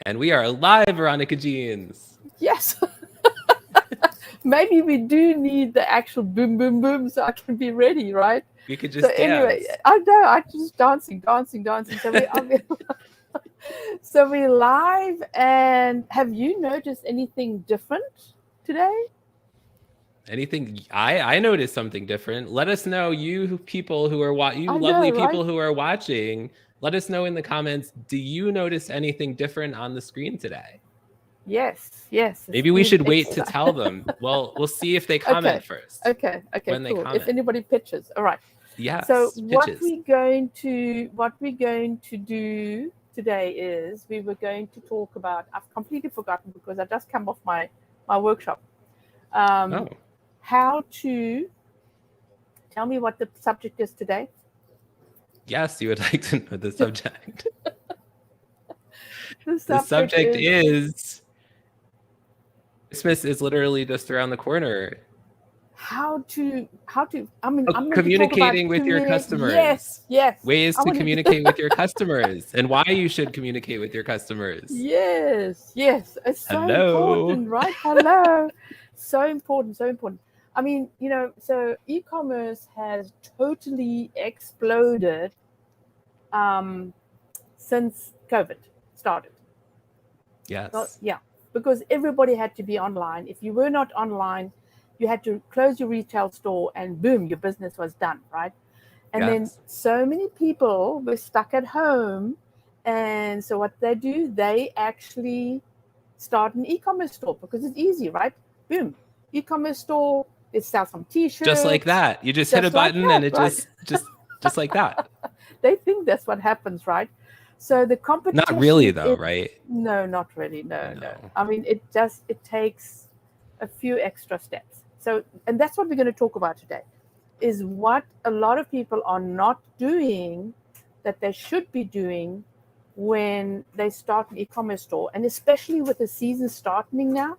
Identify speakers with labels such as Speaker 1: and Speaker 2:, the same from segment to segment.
Speaker 1: And we are live, Veronica Jeans.
Speaker 2: Yes. Maybe we do need the actual boom, boom, boom so I can be ready, right?
Speaker 1: We could
Speaker 2: So
Speaker 1: just
Speaker 2: anyway,
Speaker 1: dance.
Speaker 2: I know, I just dancing. So we're live, and have you noticed anything different today?
Speaker 1: Anything? I noticed something different. Let us know, you people who are you
Speaker 2: I
Speaker 1: lovely
Speaker 2: know, right?
Speaker 1: people who are watching. Let us know in the comments. Do you notice anything different on the screen today?
Speaker 2: Yes, yes. It's
Speaker 1: Maybe we
Speaker 2: been
Speaker 1: should wait to tell them. Well, we'll see if they comment
Speaker 2: Okay,
Speaker 1: first.
Speaker 2: okay,
Speaker 1: When they
Speaker 2: cool. If
Speaker 1: comment.
Speaker 2: anybody pitches, all right. So
Speaker 1: Yes, pitches.
Speaker 2: what we're going to do today is we were going to talk about. I've completely forgotten because I just come off my workshop.
Speaker 1: Oh,
Speaker 2: Um, how to tell me what the subject is today?
Speaker 1: yes, you would like to know the subject.
Speaker 2: The
Speaker 1: The
Speaker 2: subject
Speaker 1: subject
Speaker 2: is
Speaker 1: is Christmas is literally just around the corner.
Speaker 2: how to. I mean,
Speaker 1: Oh,
Speaker 2: I'm going to talk about
Speaker 1: communicating with your
Speaker 2: Yes,
Speaker 1: customers.
Speaker 2: yes.
Speaker 1: Ways
Speaker 2: I
Speaker 1: to
Speaker 2: want to.
Speaker 1: communicate with your customers and why you should communicate with your customers.
Speaker 2: Yes, yes. It's so
Speaker 1: Hello.
Speaker 2: important, right? Hello. So important, so important. I mean, so e-commerce has totally exploded um, since COVID started. Well,
Speaker 1: Yes.
Speaker 2: yeah, because everybody had to be online. If you were not online, you had to close your retail store and boom, your business was done, right? And then
Speaker 1: Yes.
Speaker 2: so many people were stuck at home. And so what they do, they actually start an e-commerce store because it's easy, right? Boom, e-commerce store. They sell some
Speaker 1: Just like
Speaker 2: t-shirts,
Speaker 1: that. You just hit a
Speaker 2: just like
Speaker 1: button
Speaker 2: that,
Speaker 1: and it
Speaker 2: right?
Speaker 1: just like that.
Speaker 2: They think that's what happens, right? So the
Speaker 1: Not really
Speaker 2: competition
Speaker 1: though,
Speaker 2: is
Speaker 1: right?
Speaker 2: no, not really. No, no.
Speaker 1: No.
Speaker 2: I mean, it takes a few extra steps. So, and that's what we're going to talk about today, is what a lot of people are not doing that they should be doing when they start an e-commerce store, and especially with the season starting now,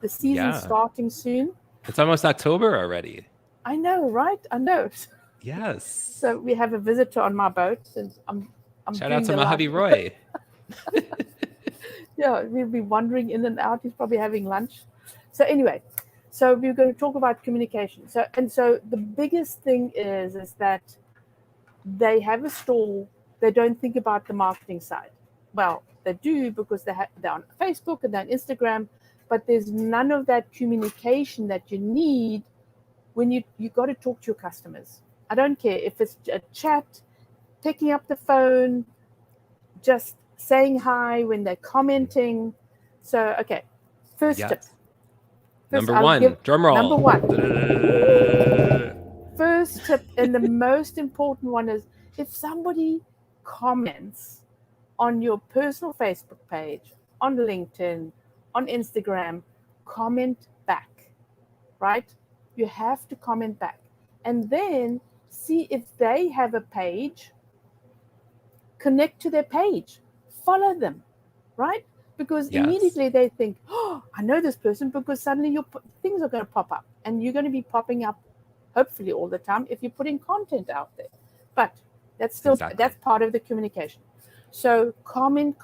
Speaker 2: the season
Speaker 1: Yeah.
Speaker 2: starting soon.
Speaker 1: It's almost October already.
Speaker 2: I know, right? I know.
Speaker 1: Yes.
Speaker 2: So we have a visitor on my boat since I'm
Speaker 1: Shout out
Speaker 2: doing
Speaker 1: to
Speaker 2: the live.
Speaker 1: Mojave Roy.
Speaker 2: Yeah, we'll be wandering in and out. He's probably having lunch. So anyway, so we're going to talk about communication. So the biggest thing is that they have a store. They don't think about the marketing side. Well, they do because they're on Facebook and they're on Instagram, but there's none of that communication that you need when you got to talk to your customers. I don't care if it's a chat, picking up the phone, just saying hi when they're commenting. So, okay, first tip.
Speaker 1: Yes.
Speaker 2: First,
Speaker 1: Number
Speaker 2: I'll give
Speaker 1: one, drum
Speaker 2: number
Speaker 1: roll.
Speaker 2: one. First tip, and the most important one is if somebody comments on your personal Facebook page, on LinkedIn, on Instagram, comment back, right? You have to comment back. And then see if they have a page, connect to their page, follow them, right? Because
Speaker 1: Yes.
Speaker 2: immediately they think, oh, I know this person, because suddenly your things are going to pop up, and you're going to be popping up hopefully all the time if you're putting content out there. But
Speaker 1: Exactly.
Speaker 2: that's part of the communication. So comment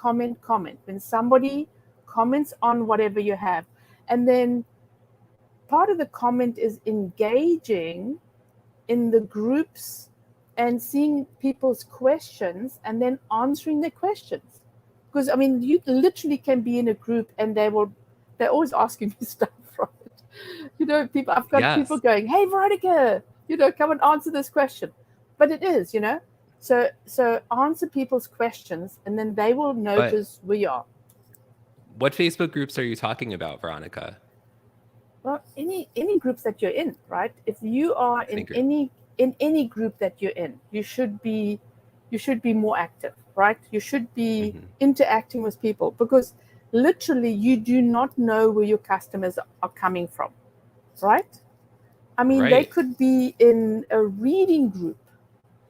Speaker 2: when somebody comments on whatever you have. And then part of the comment is engaging in the groups and seeing people's questions and then answering their questions. Because I mean, you literally can be in a group and they're always asking me stuff, right? People, I've got people
Speaker 1: Yes.
Speaker 2: going, hey Veronica, come and answer this question. But it is. So answer people's questions and then they will
Speaker 1: But
Speaker 2: notice where you are.
Speaker 1: what Facebook groups are you talking about, Veronica?
Speaker 2: Well, any groups that you're in, right? If you are
Speaker 1: Any
Speaker 2: in
Speaker 1: group.
Speaker 2: any group that you're in, you should be more active, right? You should be
Speaker 1: Mm-hmm.
Speaker 2: interacting with people, because literally you do not know where your customers are coming from, right? I mean, they
Speaker 1: Right.
Speaker 2: could be in a reading group.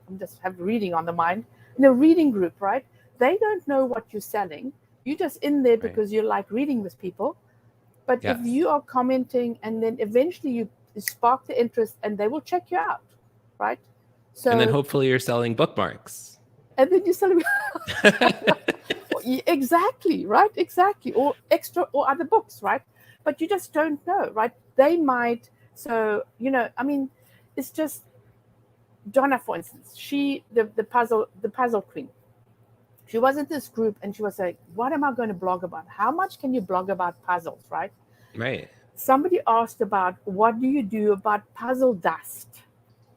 Speaker 2: I'm just have reading on the mind. In a reading group, right? They don't know what you're selling. You're just in there
Speaker 1: Right.
Speaker 2: because you like reading with people. But if
Speaker 1: Yes.
Speaker 2: you are commenting and then eventually you spark the interest and they will check you out, right?
Speaker 1: And then
Speaker 2: So,
Speaker 1: hopefully you're selling bookmarks.
Speaker 2: and then you sell, Exactly, right? Exactly. Or extra or other books, right? But you just don't know, right? They might. So, I mean, it's just Donna, for instance, the puzzle queen. She was in this group and she was like, what am I going to blog about? How much can you blog about puzzles, right?
Speaker 1: Right.
Speaker 2: Somebody asked about what do you do about puzzle dust?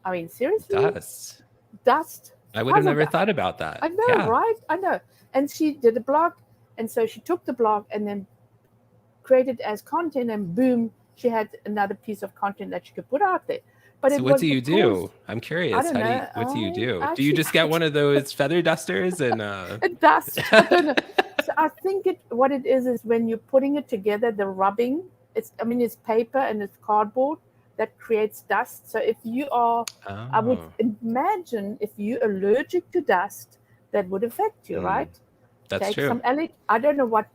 Speaker 2: I mean, seriously?
Speaker 1: Dust.
Speaker 2: Dust?
Speaker 1: I would have
Speaker 2: Puzzle
Speaker 1: never
Speaker 2: dust.
Speaker 1: thought about that.
Speaker 2: I know,
Speaker 1: Yeah.
Speaker 2: right? I know. And she did a blog. And so she took the blog and then created as content, and boom, she had another piece of content that she could put out there. But
Speaker 1: So
Speaker 2: it
Speaker 1: what
Speaker 2: was
Speaker 1: do you
Speaker 2: because
Speaker 1: do? I'm
Speaker 2: I
Speaker 1: curious.
Speaker 2: don't know.
Speaker 1: What do you do? Do you
Speaker 2: Actually,
Speaker 1: just get one of those feather dusters and
Speaker 2: dust. I don't know. So I think what it is when you're putting it together, the rubbing. It's paper and it's cardboard that creates dust. So if you are, I would
Speaker 1: Oh,
Speaker 2: imagine if you're allergic to dust, that would affect you, right?
Speaker 1: that's
Speaker 2: Take
Speaker 1: true.
Speaker 2: some allergy. I don't know what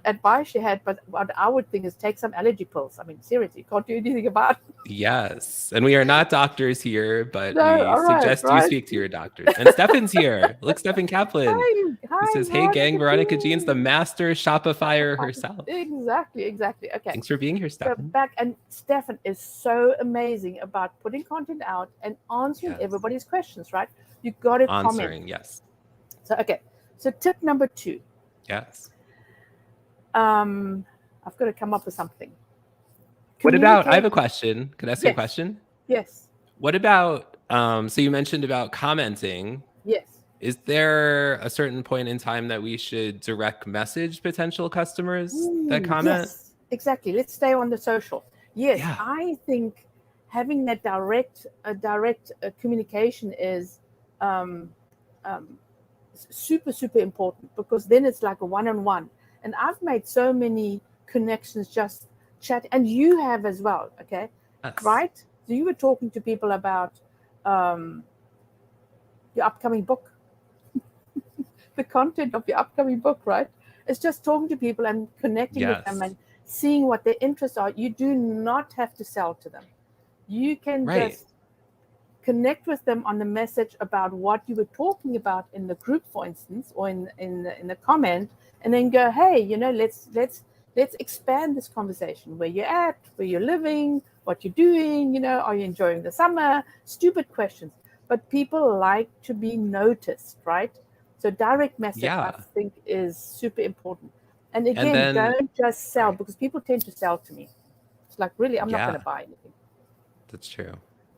Speaker 2: advice she had, but what I would think is take some allergy pills. I mean, seriously, you can't do anything about it.
Speaker 1: Yes. And we are not doctors here, but
Speaker 2: No,
Speaker 1: we
Speaker 2: all right,
Speaker 1: suggest you
Speaker 2: right.
Speaker 1: speak to your doctors. And Stefan's here. Look, Stefan Kaplan. He
Speaker 2: Hi,
Speaker 1: says, hey, gang, Veronica Jean's the master Shopifyer
Speaker 2: Shopify.
Speaker 1: herself.
Speaker 2: Exactly. Okay.
Speaker 1: Thanks for being here,
Speaker 2: So
Speaker 1: Stefan.
Speaker 2: and Stefan is so amazing about putting content out and answering
Speaker 1: Yes.
Speaker 2: everybody's questions, right? You got to comment.
Speaker 1: Answering, yes.
Speaker 2: So, okay. So tip number 2.
Speaker 1: Yes.
Speaker 2: I've got to come up with something.
Speaker 1: What about, I have a question. Could I ask you a question?
Speaker 2: Yes.
Speaker 1: What about, so you mentioned about commenting.
Speaker 2: Yes.
Speaker 1: Is there a certain point in time that we should direct message potential customers that comment?
Speaker 2: Yes, exactly. Let's stay on the social. Yes,
Speaker 1: Yeah.
Speaker 2: I think having that direct communication is super, super important, because then it's like a one-on-one. And I've made so many connections just chat, and you have as well. Okay,
Speaker 1: Yes.
Speaker 2: right? So you were talking to people about your upcoming book, the content of your upcoming book, right? It's just talking to people and connecting with them and seeing what their interests are. You do not have to sell to them. You can just connect with them on the message about what you were talking about in the group, for instance, or in the comment, and then go, hey, let's expand this conversation. Where you're at, where you're living, what you're doing, are you enjoying the summer? Stupid questions. But people like to be noticed, right? So direct message, I think, is super important. And again, don't just sell, because people tend to sell to me. It's like, really, I'm not going to buy anything.
Speaker 1: That's true.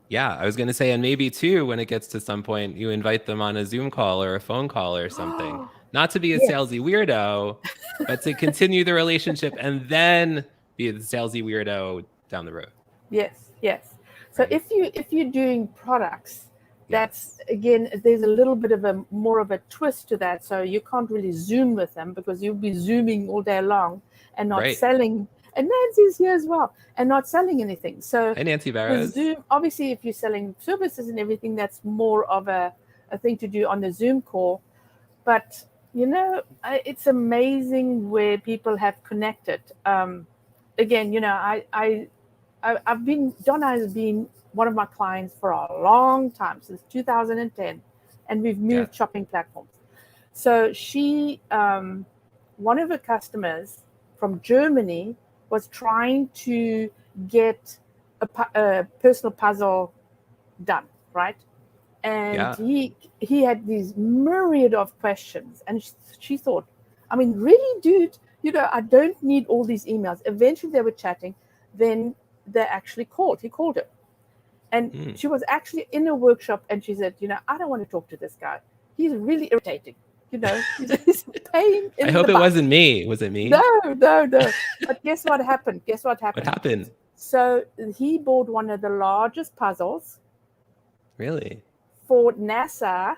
Speaker 1: Yeah, I was going to say, and maybe too, when it gets to some point, you invite them on a Zoom call or a phone call or something. Not to be a salesy weirdo, but to continue the relationship and then be the salesy weirdo down the road.
Speaker 2: Yes. So if you're doing products, that's, again, there's a little bit of more of a twist to that. So you can't really Zoom with them, because you'll be Zooming all day long and not selling. And Nancy's here as well, and not selling anything. So
Speaker 1: hey, Nancy Barrows.
Speaker 2: Zoom, obviously, if you're selling services and everything, that's more of a thing to do on the Zoom call. But it's amazing where people have connected. Again, Donna has been one of my clients for a long time, since 2010, and we've moved shopping platforms. So she, one of her customers from Germany, was trying to get a personal puzzle done, right? And he had these myriad of questions, and she thought, I mean, really, dude, I don't need all these emails. Eventually they were chatting, then they actually called. He called her, and she was actually in a workshop, and she said, I don't want to talk to this guy. He's really irritating. He's a pain in
Speaker 1: I hope
Speaker 2: the
Speaker 1: it
Speaker 2: butt.
Speaker 1: wasn't me. Was it me?
Speaker 2: No. But guess what happened?
Speaker 1: What happened?
Speaker 2: So he bought one of the largest puzzles.
Speaker 1: Really?
Speaker 2: For NASA,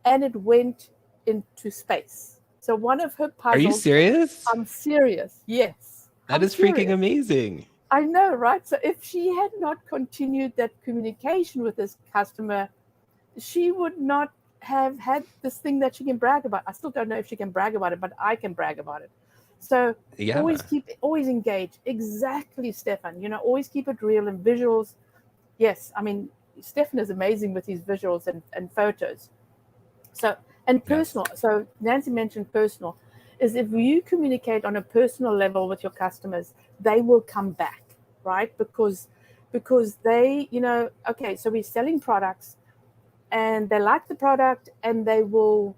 Speaker 2: and it went into space. So one of her puzzles.
Speaker 1: Are you serious?
Speaker 2: I'm serious. Yes.
Speaker 1: That is freaking amazing.
Speaker 2: I know, right? So if she had not continued that communication with this customer, she would not have had this thing that she can brag about. I still don't know if she can brag about it, but I can brag about it. So always engage. Exactly, Stefan. Always keep it real and visuals. Yes, I mean, Stefan is amazing with his visuals and photos. So And personal. So Nancy mentioned personal. Is if you communicate on a personal level with your customers, they will come back, right? Because they, okay, so we're selling products and they like the product and they will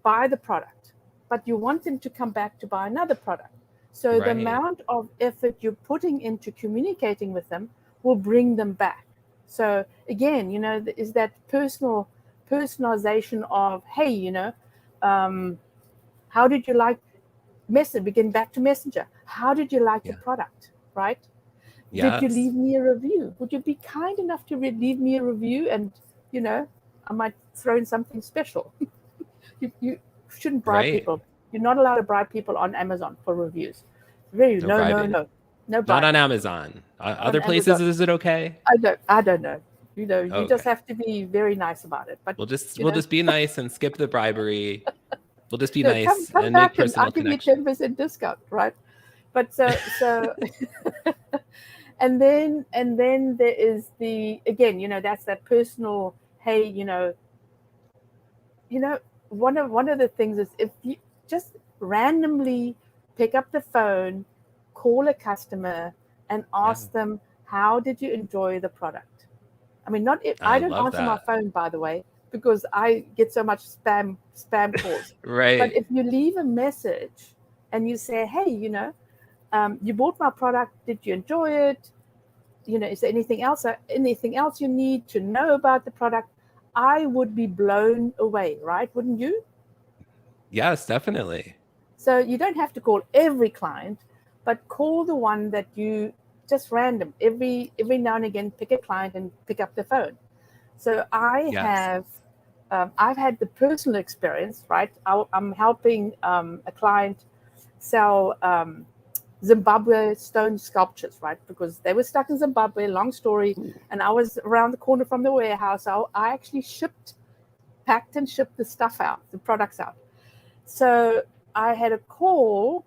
Speaker 2: buy the product, but you want them to come back to buy another product. So the amount of effort you're putting into communicating with them will bring them back. So again, is that personalization of, hey, how did you like message? We get back to Messenger. How did you like the product, right? Did you leave me a review? Would you be kind enough to leave me a review? And, I might throw in something special. You shouldn't bribe people. You're not allowed to bribe people on Amazon for reviews. No,
Speaker 1: not on Amazon. Other places, Amazon. Is it okay?
Speaker 2: I don't know. You just have to be very nice about it. But
Speaker 1: we'll just be nice and skip the bribery. We'll just be nice
Speaker 2: come
Speaker 1: and
Speaker 2: back
Speaker 1: make personal
Speaker 2: and I'll give you 10% discount, right? But so and then there is the, again, that's that personal, hey, one of the things is if you just randomly pick up the phone, call a customer and ask them, how did you enjoy the product? I mean, I don't answer my phone, by the way, because I get so much spam calls.
Speaker 1: Right.
Speaker 2: But if you leave a message and you say, hey, you bought my product, did you enjoy it? Is there anything else you need to know about the product? I would be blown away, right? Wouldn't you?
Speaker 1: Yes, definitely.
Speaker 2: So you don't have to call every client, but call the one that you just random. Every now and again, pick a client and pick up the phone. So I've had the personal experience, right? I'm helping a client sell Zimbabwe stone sculptures, right? Because they were stuck in Zimbabwe, long story. And I was around the corner from the warehouse. So I actually packed and shipped the stuff out, the products out. So I had a call.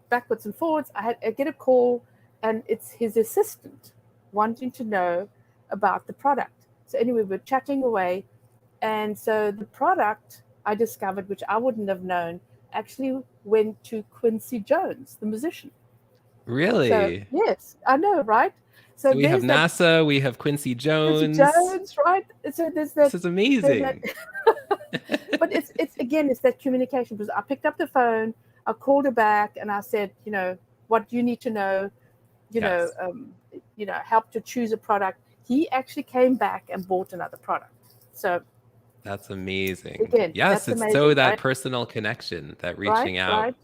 Speaker 2: Backwards and forwards, I get a call and it's his assistant wanting to know about the product. So anyway, we're chatting away. And so the product I discovered, which I wouldn't have known, actually went to Quincy Jones, the musician.
Speaker 1: Really?
Speaker 2: So, yes, I know, right?
Speaker 1: So we have NASA, we have Quincy Jones.
Speaker 2: Right? So there's that.
Speaker 1: This is amazing.
Speaker 2: But it's that communication, because I picked up the phone, I called her back, and I said, what do you need to know? Help to choose a product. He actually came back and bought another product. So
Speaker 1: that's amazing.
Speaker 2: Again,
Speaker 1: yes, it's amazing, so that right? Personal connection, that reaching out.
Speaker 2: Right.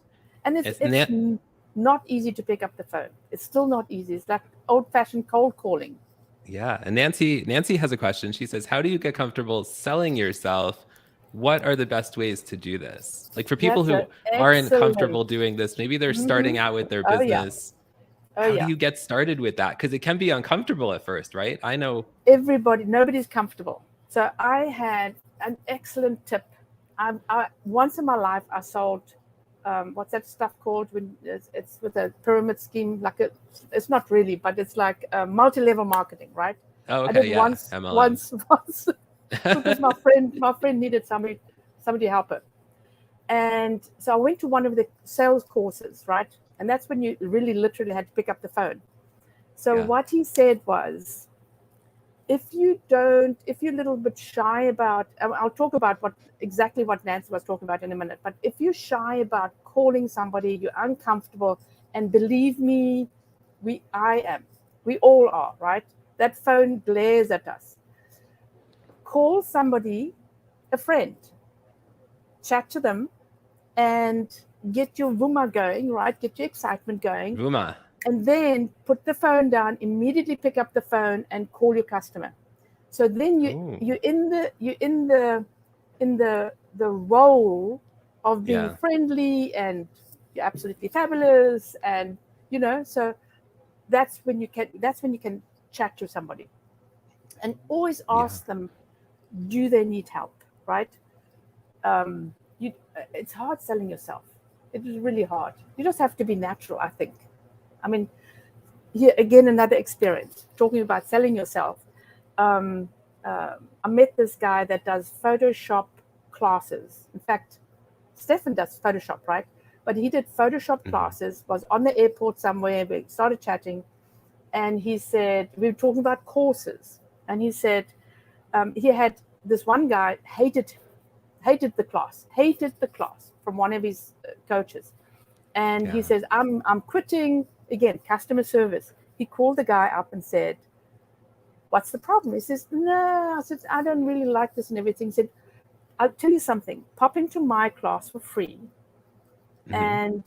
Speaker 2: And it's not easy to pick up the phone. It's still not easy. It's like old-fashioned cold calling.
Speaker 1: Yeah. And Nancy has a question. She says, how do you get comfortable selling yourself? What are the best ways to do this? Like for people who aren't comfortable doing this, maybe they're starting out with their business. How do you get started with that? Because it can be uncomfortable at first, right? I know.
Speaker 2: Nobody's comfortable. So I had an excellent tip. Once in my life, I sold, what's that stuff called? When it's with a pyramid scheme, it's not really, but it's like multi-level marketing, right?
Speaker 1: Oh, okay,
Speaker 2: I did once, because my friend needed somebody to help her. And so I went to one of the sales courses, right? And that's when you really literally had to pick up the phone. So what he said was, if you're a little bit shy about, I'll talk about exactly what Nancy was talking about in a minute, but if you're shy about calling somebody, you're uncomfortable, and believe me, we all are, right? That phone glares at us. Call somebody, a friend, chat to them, and get your vuma going, right? Get your excitement going.
Speaker 1: Vuma.
Speaker 2: And then put the phone down, immediately pick up the phone and call your customer. So then you're in the role of being friendly, and you're absolutely fabulous, and so that's when you can chat to somebody, and always ask them, do they need help, right? It's hard selling yourself. It is really hard. You just have to be natural, I think. I mean, here again, another experience talking about selling yourself. I met this guy that does Photoshop classes. In fact, Stefan does Photoshop, right? But he did Photoshop classes, was on the airport somewhere, we started chatting, and he said, we were talking about courses, and he said he had this one guy hated the class from one of his coaches. And he says, I'm quitting, again, customer service. He called the guy up and said, what's the problem? He says, no, I said, I don't really like this and everything. He said, I'll tell you something, pop into my class for free and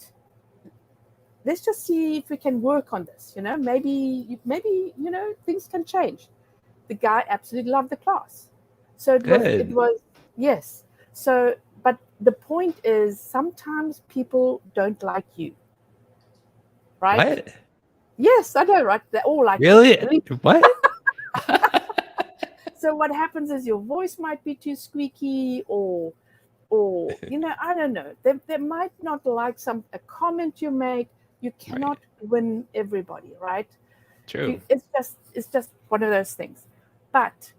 Speaker 2: let's just see if we can work on this. Maybe, things can change. The guy absolutely loved the class. So it was, yes. So, but the point is sometimes people don't like you, right?
Speaker 1: What?
Speaker 2: Yes, I know, right? They're all like,
Speaker 1: really? What?
Speaker 2: So what happens is your voice might be too squeaky or I don't know. They might not like a comment you make. You cannot win everybody, right?
Speaker 1: True.
Speaker 2: It's just one of those things. But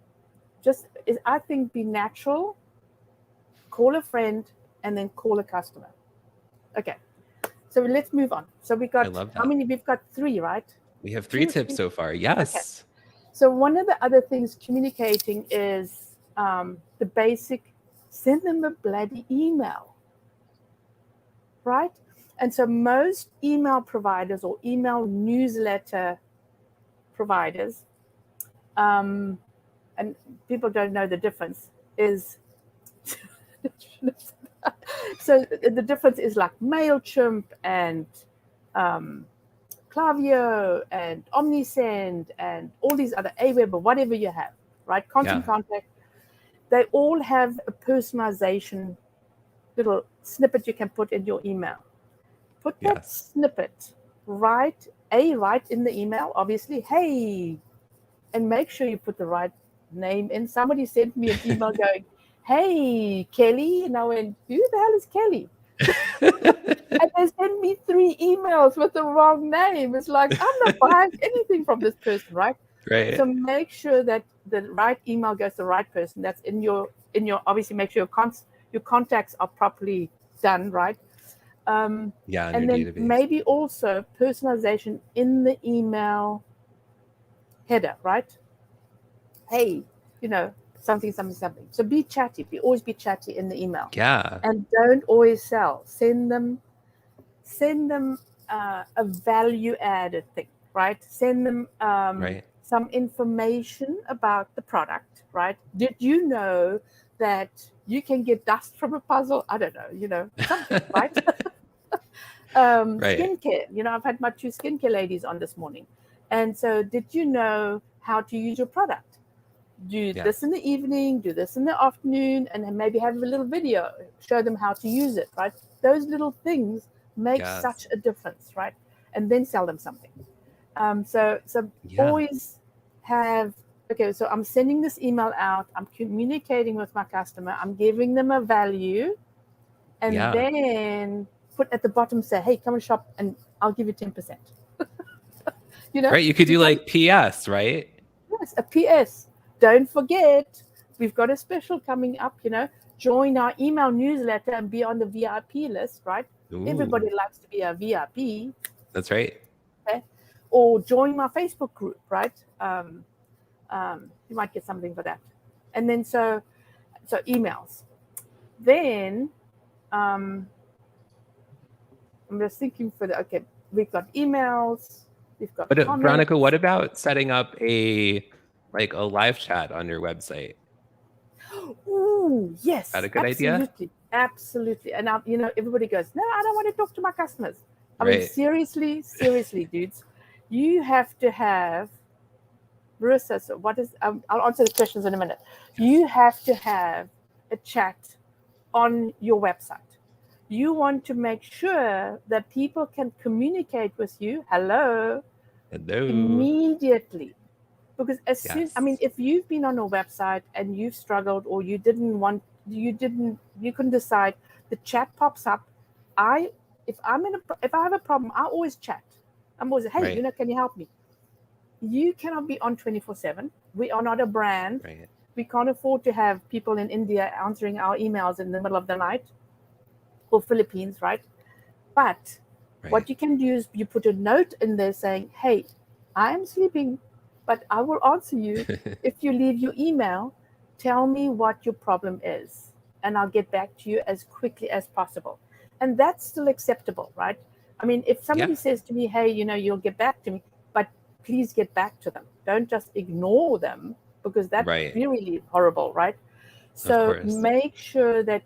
Speaker 2: I think be natural, call a friend, and then call a customer. Okay. So let's move on. So we got how many? We've got 3, right?
Speaker 1: We have 3 tips so far. Yes.
Speaker 2: Okay. So one of the other things communicating is the basic, send them a bloody email, right? And so most email providers or email newsletter providers, and people don't know the difference, is so the difference is like MailChimp and Klaviyo and Omnisend and all these other Aweber, whatever you have, right? Constant Contact. They all have a personalization little snippet you can put in your email. Put that snippet right in the email, obviously. Hey, and make sure you put the right name in. Somebody sent me an email going, hey, Kelly. And I went, who the hell is Kelly? And they sent me 3 emails with the wrong name. It's like, I'm not buying anything from this person, right?
Speaker 1: Right.
Speaker 2: So make sure that the right email goes to the right person. That's in your obviously make sure your contacts are properly done, right? And then
Speaker 1: database.
Speaker 2: maybe also personalization in the email header, right? Hey, something. So be chatty. Always be chatty in the email.
Speaker 1: Yeah.
Speaker 2: And don't always sell. Send them a value added thing, right? Send them some information about the product, right? Did you know that you can get dust from a puzzle? I don't know, something, right? Skincare. I've had my 2 skincare ladies on this morning. And so did you know how to use your product? Do this in the evening, do this in the afternoon, and then maybe have a little video, show them how to use it, right? Those little things make such a difference, right? And then sell them something. So always have, okay, so I'm sending this email out, I'm communicating with my customer, I'm giving them a value, and then put at the bottom, say, hey, come and shop and I'll give you 10%.
Speaker 1: Right, you could do like PS, right?
Speaker 2: Yes, a PS. Don't forget, we've got a special coming up, join our email newsletter and be on the VIP list, right? Ooh. Everybody likes to be a VIP.
Speaker 1: That's right.
Speaker 2: Okay. Or join my Facebook group, right? You might get something for that. And then so emails. Then I'm just thinking we've got emails, we've got comments.
Speaker 1: Veronica, what about setting up a live chat on your website?
Speaker 2: Ooh, yes.
Speaker 1: Is that a good idea?
Speaker 2: Absolutely. And everybody goes, no, I don't want to talk to my customers. I mean, seriously, dudes, you have to have, Marissa, so I'll answer the questions in a minute. You have to have a chat on your website. You want to make sure that people can communicate with you, hello, immediately. Because if you've been on a website and you've struggled or you couldn't decide, the chat pops up. If I have a problem, I always chat. I'm always, hey, can you help me? You cannot be on 24/7. We are not a brand We can't afford to have people in India answering our emails in the middle of the night, or Philippines, right? But what you can do is you put a note in there saying, hey, I'm sleeping, but I will answer you. If you leave your email, tell me what your problem is, and I'll get back to you as quickly as possible. And that's still acceptable, right? I mean, if somebody says to me, hey, you'll get back to me, but please get back to them. Don't just ignore them, because that's really horrible, right? So make sure that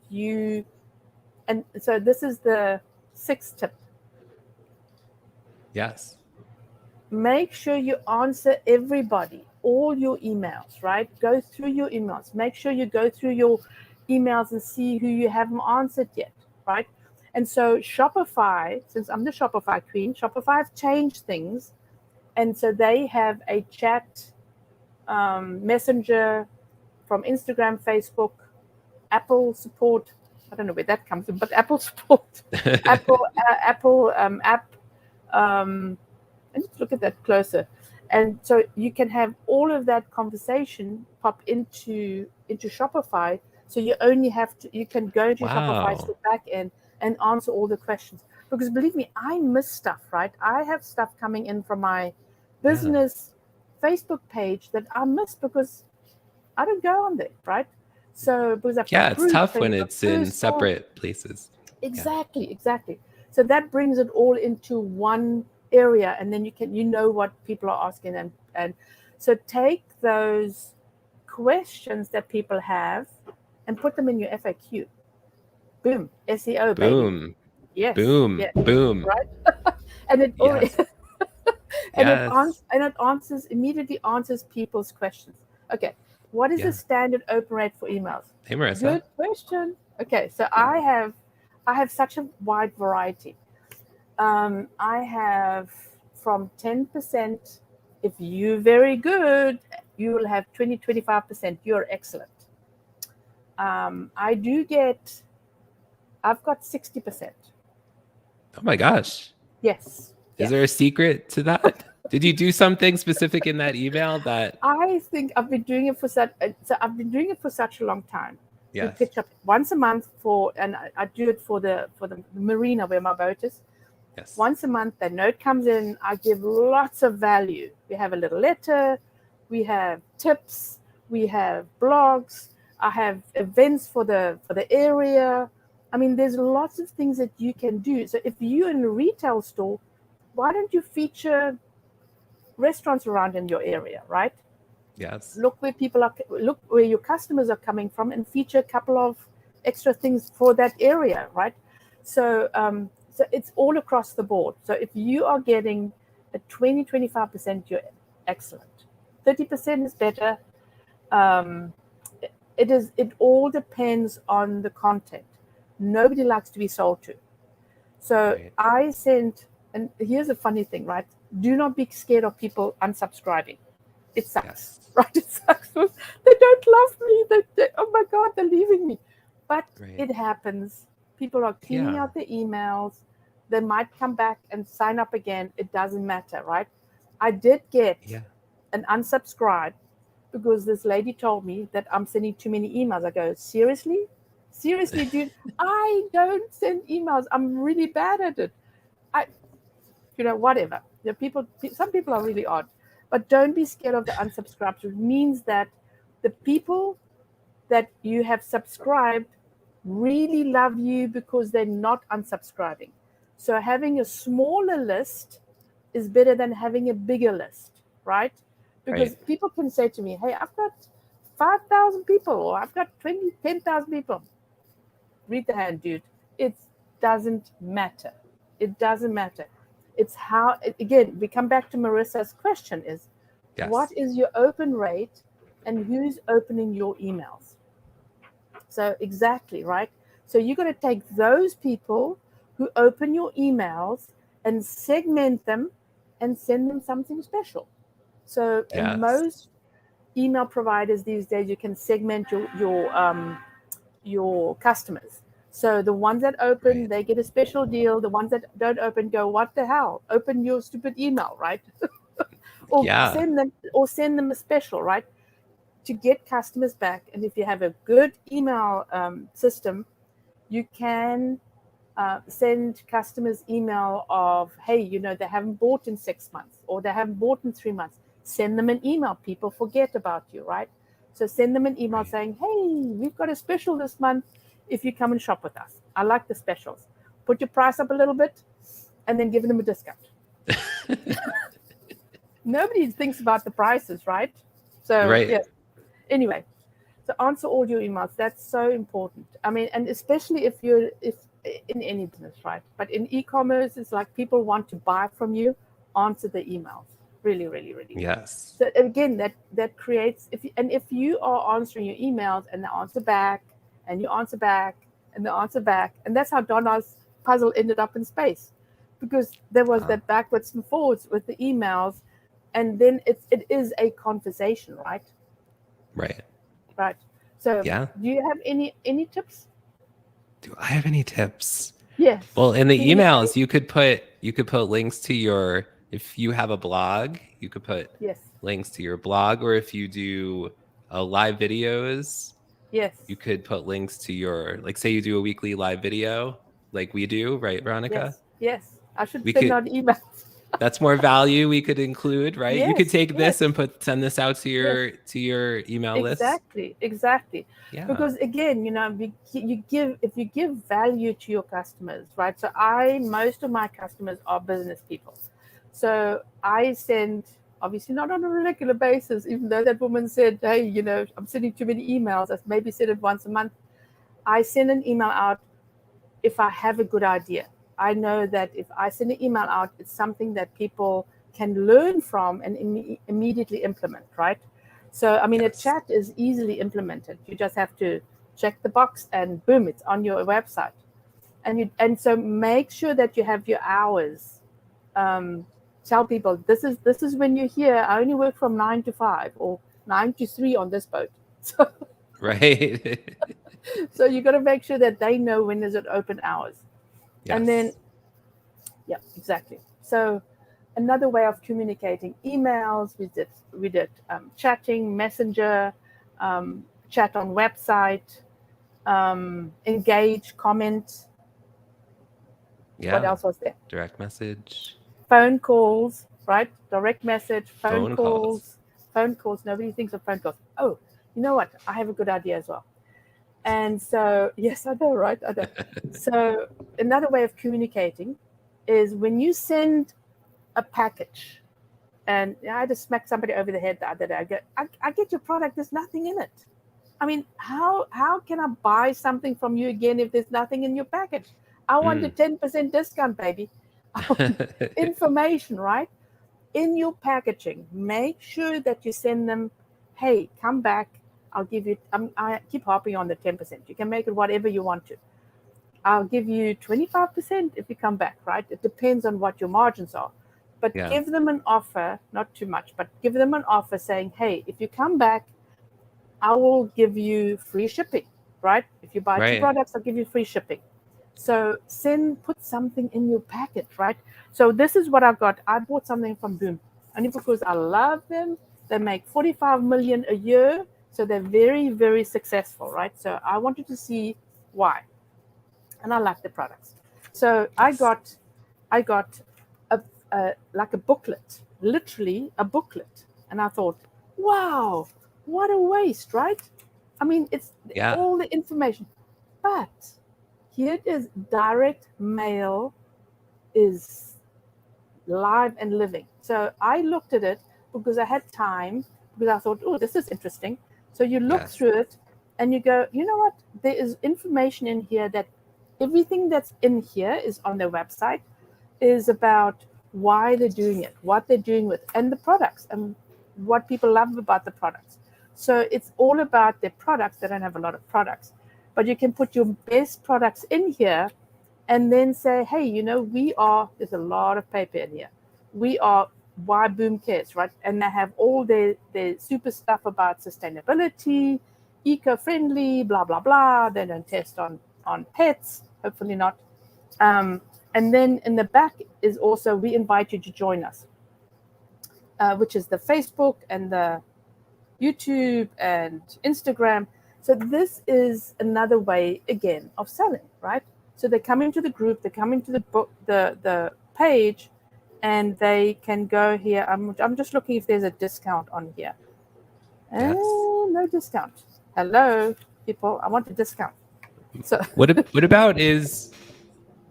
Speaker 2: and so this is the 6th tip.
Speaker 1: Yes.
Speaker 2: Make sure you answer everybody, all your emails, right? Go through your emails. Make sure you go through your emails and see who you haven't answered yet, right? And so Shopify, since I'm the Shopify queen, Shopify have changed things. And so they have a chat messenger from Instagram, Facebook, Apple support. I don't know where that comes from, but Apple support, Apple app. And just look at that closer. And so you can have all of that conversation pop into Shopify. So you can go to Shopify's back end and answer all the questions. Because believe me, I miss stuff, right? I have stuff coming in from my business Facebook page that I miss because I don't go on there, right? So because
Speaker 1: it's tough when it's in separate places.
Speaker 2: Exactly. So that brings it all into one area, and then you know what people are asking, and so take those questions that people have and put them in your FAQ. Boom, SEO,
Speaker 1: boom,
Speaker 2: baby. Yes.
Speaker 1: Boom. Boom.
Speaker 2: Right. And it already it immediately answers people's questions. Okay. What is the standard open rate for emails?
Speaker 1: Hey, Marissa.
Speaker 2: Good question. Okay, so I have such a wide variety. I have from 10%. If you're very good, you will have 20-25%. You're excellent. I've got 60%.
Speaker 1: Oh my gosh.
Speaker 2: Yes.
Speaker 1: Is there a secret to that? Did you do something specific in that email that?
Speaker 2: I think I've been doing it for such a long time.
Speaker 1: Yes.
Speaker 2: We pitch up once a month and I do it for the marina where my boat is.
Speaker 1: Yes.
Speaker 2: Once a month, the note comes in. I give lots of value. We have a little letter. We have tips. We have blogs. I have events for the area. I mean, there's lots of things that you can do. So if you're in a retail store, why don't you feature restaurants around in your area, right?
Speaker 1: Yes.
Speaker 2: Look where your customers are coming from, and feature a couple of extra things for that area, right? So it's all across the board. So if you are getting a 20-25%, you're excellent. 30% is better. It all depends on the content. Nobody likes to be sold to. So I sent, and here's a funny thing, right? Do not be scared of people unsubscribing. It sucks, right? It sucks. They don't love me. Oh my God, they're leaving me. But it happens. People are cleaning out their emails. They might come back and sign up again. It doesn't matter, right? I did get an unsubscribe because this lady told me that I'm sending too many emails. I go, seriously, dude, I don't send emails. I'm really bad at it. Whatever. Some people are really odd, but don't be scared of the unsubscribes. It means that the people that you have subscribed really love you because they're not unsubscribing. So having a smaller list is better than having a bigger list, right? Because people can say to me, hey, I've got 5,000 people, or I've got 10,000 people. Read the hand, dude. It doesn't matter. It doesn't matter. It's how, again, we come back to Marissa's question is, what is your open rate and who's opening your emails? So exactly, right? So you're going to take those people who open your emails and segment them and send them something special. So in most email providers these days, you can segment your customers. So the ones that open, they get a special deal. The ones that don't open go, what the hell? Open your stupid email, right? Or send them a special, right? to get customers back, and if you have a good email system, you can send customers email of, hey, they haven't bought in 6 months or they haven't bought in 3 months. Send them an email. People forget about you, right? So send them an email saying, hey, we've got a special this month if you come and shop with us. I like the specials. Put your price up a little bit and then give them a discount. Nobody thinks about the prices, right? So, yeah. Anyway, so answer all your emails. That's so important. I mean, and especially if in any business, right? But in e-commerce, it's like people want to buy from you. Answer the emails. Really, really, really.
Speaker 1: Yes.
Speaker 2: So again, that creates, if you are answering your emails and they answer back, and you answer back, and they answer back, and that's how Donna's puzzle ended up in space, because there was that backwards and forwards with the emails, and then it is a conversation, right? Right. So do you have any tips?
Speaker 1: Do I have any tips?
Speaker 2: Yes.
Speaker 1: Well, in the emails, you could put links to if you have a blog, you could put links to your blog, or if you do live videos, you could put links to your, like, say you do a weekly live video like we do, right, Veronica?
Speaker 2: Yes. I should send out emails.
Speaker 1: That's more value we could include, right? You could take this and send this out to your email list.
Speaker 2: Exactly.
Speaker 1: Yeah.
Speaker 2: Because again, if you give value to your customers, right? So most of my customers are business people. So I send, obviously not on a regular basis, even though that woman said, hey, I'm sending too many emails. I maybe send it once a month. I send an email out if I have a good idea. I know that if I send an email out, it's something that people can learn from and immediately implement, right? So, I mean, a chat is easily implemented. You just have to check the box and boom, it's on your website. And so make sure that you have your hours. Tell people, this is when you're here. I only work from 9 to 5 or 9 to 3 on this boat. So,
Speaker 1: right.
Speaker 2: So you got to make sure that they know when is it open hours. And then, yeah, exactly. So another way of communicating, emails, we did chatting, messenger, chat on website, engage, comment.
Speaker 1: Yeah.
Speaker 2: What else was there?
Speaker 1: Direct message.
Speaker 2: Phone calls, right? Direct message, phone calls. Phone calls. Nobody thinks of phone calls. Oh, you know what? I have a good idea as well. And so, yes, I know, right? I know. So another way of communicating is when you send a package, and I just smacked somebody over the head the other day. I get your product. There's nothing in it. I mean, how can I buy something from you again if there's nothing in your package? I want a 10% discount, baby. Information, right? In your packaging, make sure that you send them, hey, come back. I'll give you, I keep harping on the 10%. You can make it whatever you want to. I'll give you 25% if you come back, right? It depends on what your margins are. But give them an offer, not too much, but give them an offer saying, hey, if you come back, I will give you free shipping, right? If you buy 2 products, I'll give you free shipping. So put something in your packet, right? So this is what I got. I bought something from Boom, only because I love them. They make 45 million a year. So they're very, very successful, right? So I wanted to see why. And I like the products. So I got like a booklet, literally a booklet. And I thought, wow, what a waste, right? I mean, it's all the information. But here it is, direct mail is live and living. So I looked at it because I had time, because I thought, oh, this is interesting. So you look through it and you go, you know what? There is information in here that everything that's in here is on their website, is about why they're doing it, what they're doing with, and the products, and what people love about the products. So it's all about their products. They don't have a lot of products, but you can put your best products in here and then say, hey, there's a lot of paper in here. We are why Boom cares, right? And they have all their super stuff about sustainability, eco-friendly, blah, blah, blah. They don't test on pets, hopefully not. And then in the back is also, we invite you to join us, which is the Facebook and the YouTube and Instagram. So this is another way again of selling, right? So they come into the group, they come into the book, the page, and they can go here. I'm just looking if there's a discount on here.
Speaker 1: Yes.
Speaker 2: No discount. Hello, people. I want a discount. So
Speaker 1: what about is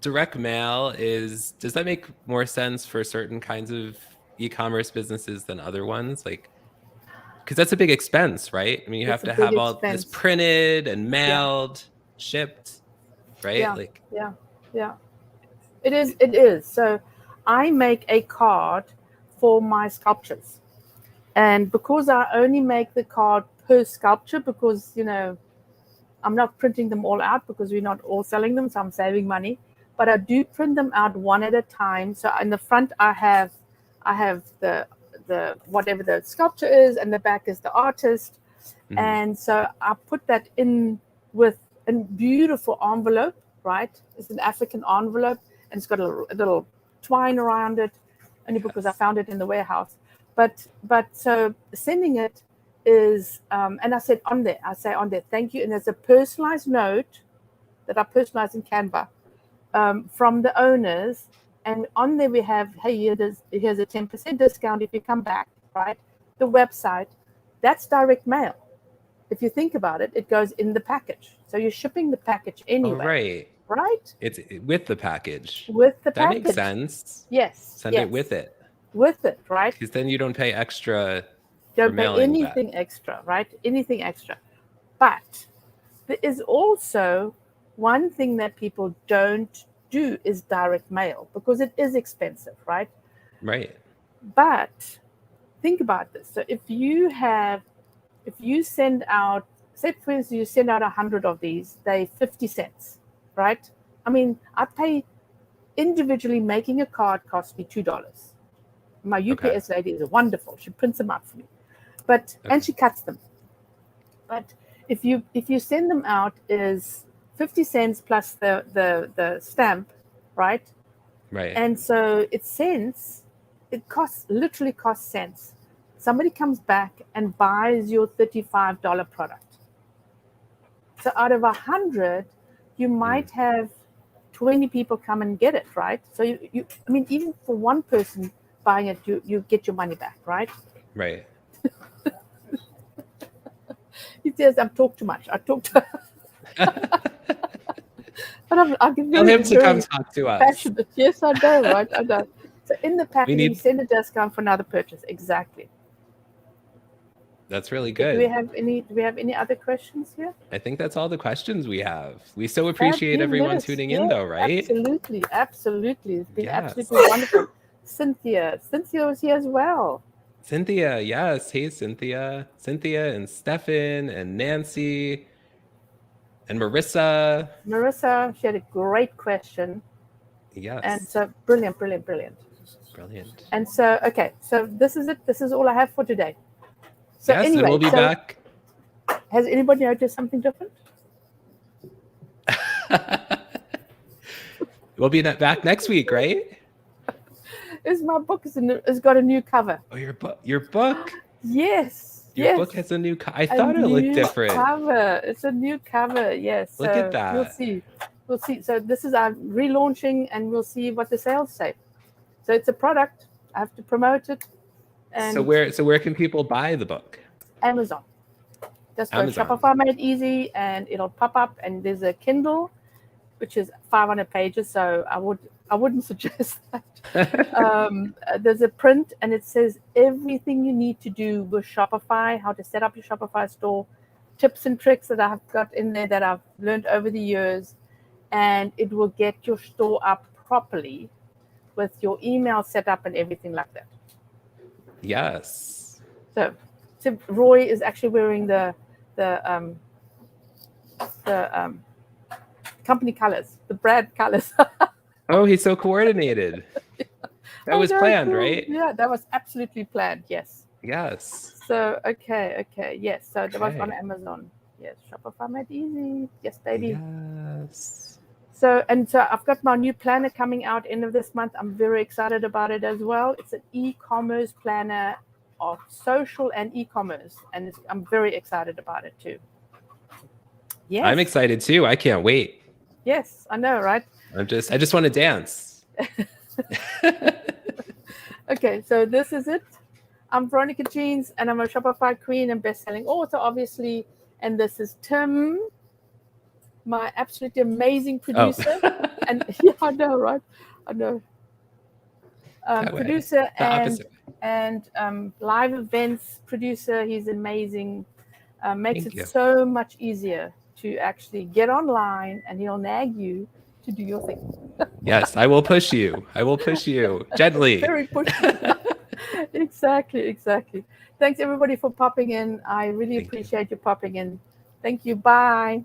Speaker 1: direct mail does that make more sense for certain kinds of e-commerce businesses than other ones? Like, because that's a big expense, right? I mean, you have
Speaker 2: it's a
Speaker 1: to
Speaker 2: big
Speaker 1: have all this
Speaker 2: expense.
Speaker 1: printed and
Speaker 2: Yeah,
Speaker 1: mailed, shipped, right?
Speaker 2: yeah,
Speaker 1: Like,
Speaker 2: yeah, yeah. It is. It is. So I make a card for my sculptures, and because I only make the card per sculpture, because I'm not printing them all out because we're not all selling them, so I'm saving money. But I do print them out one at a time. So in the front I have the whatever the sculpture is, and the back is the artist. And so I put that in with a beautiful envelope, right? It's an African envelope, and it's got a little twine around it, only because I found it in the warehouse. But so sending it is, and I say on there, thank you, and there's a personalized note that I personalize in Canva from the owners, and on there we have, hey, here's a 10% discount if you come back, right? The website, that's direct mail. If you think about it, it goes in the package. So you're shipping the package anyway. Right?
Speaker 1: It's with the package.
Speaker 2: With the
Speaker 1: That
Speaker 2: package.
Speaker 1: makes sense.
Speaker 2: Yes.
Speaker 1: Send it with it.
Speaker 2: With it, right?
Speaker 1: Because then you don't pay extra.
Speaker 2: Don't pay anything extra, right? Anything extra. But there is also one thing that people don't do is direct mail, because it is expensive, right?
Speaker 1: Right.
Speaker 2: But think about this. So if you send out, say for instance, you send out 100 of these, they 50 cents, right? I mean, I pay individually, making a card costs me $2. My UPS lady is wonderful. She prints them out for me, and she cuts them. But if you send them out, is 50 cents plus the stamp, right?
Speaker 1: Right.
Speaker 2: And so it literally costs cents. Somebody comes back and buys your $35 product. So out of 100, you might have 20 people come and get it, right? So I mean, even for one person buying it, you get your money back, right?
Speaker 1: Right.
Speaker 2: He says, "I've talked too much. I talked." But I get
Speaker 1: Tell him to come talk to us.
Speaker 2: Passionate. Yes, I know, right? I know. So in the packaging, send a discount for another purchase. Exactly.
Speaker 1: That's really good.
Speaker 2: Do we have any other questions here?
Speaker 1: I think that's all the questions we have. We so appreciate everyone tuning in, though, right?
Speaker 2: Absolutely. It's been absolutely wonderful. Cynthia was here as well.
Speaker 1: Cynthia, yes. Hey, Cynthia. Cynthia and Stefan and Nancy and Marissa.
Speaker 2: She had a great question.
Speaker 1: Yes.
Speaker 2: And so brilliant. And so, okay, so this is it. This is all I have for today. So
Speaker 1: yes,
Speaker 2: anyway,
Speaker 1: and we'll be back.
Speaker 2: Has anybody noticed something different?
Speaker 1: We'll be back next week, right?
Speaker 2: My book has got a new cover.
Speaker 1: Oh, your book?
Speaker 2: Yes.
Speaker 1: Your book has a new cover. I thought it looked different.
Speaker 2: Cover. It's a new cover. Yes.
Speaker 1: Look at that.
Speaker 2: We'll see. So this is our relaunching, and we'll see what the sales say. So it's a product. I have to promote it. And
Speaker 1: so where can people buy the book?
Speaker 2: Amazon. Just go Shopify Made Easy, and it'll pop up. And there's a Kindle, which is 500 pages. So I wouldn't suggest that. There's a print, and it says everything you need to do with Shopify, how to set up your Shopify store, tips and tricks that I've got in there that I've learned over the years, and it will get your store up properly with your email set up and everything like that.
Speaker 1: Yes.
Speaker 2: So Roy is actually wearing the company colors, the brand colors.
Speaker 1: Oh, he's so coordinated. That was planned, cool. Right?
Speaker 2: Yeah, that was absolutely planned. Yes.
Speaker 1: Yes.
Speaker 2: So okay. Yes. So that was on Amazon. Yes, Shopify Made Easy. Yes, baby.
Speaker 1: Yes.
Speaker 2: So I've got my new planner coming out end of this month. I'm very excited about it as well. It's an e-commerce planner of social and e-commerce, and I'm very excited about it too. Yes.
Speaker 1: I'm excited too. I can't wait.
Speaker 2: Yes, I know, right?
Speaker 1: I just want to dance.
Speaker 2: Okay, so this is it. I'm Veronica Jeans, and I'm a Shopify queen and best-selling author, obviously. And this is Tim, my absolutely amazing producer. And yeah, I know, right? I know. Producer and live events producer. He's amazing. Makes it so much easier to actually get online, and he'll nag you to do your thing.
Speaker 1: Yes, I will push you. I will push you gently.
Speaker 2: Very pushy. Exactly. Thanks everybody for popping in. I really appreciate you popping in. Thank you. Bye.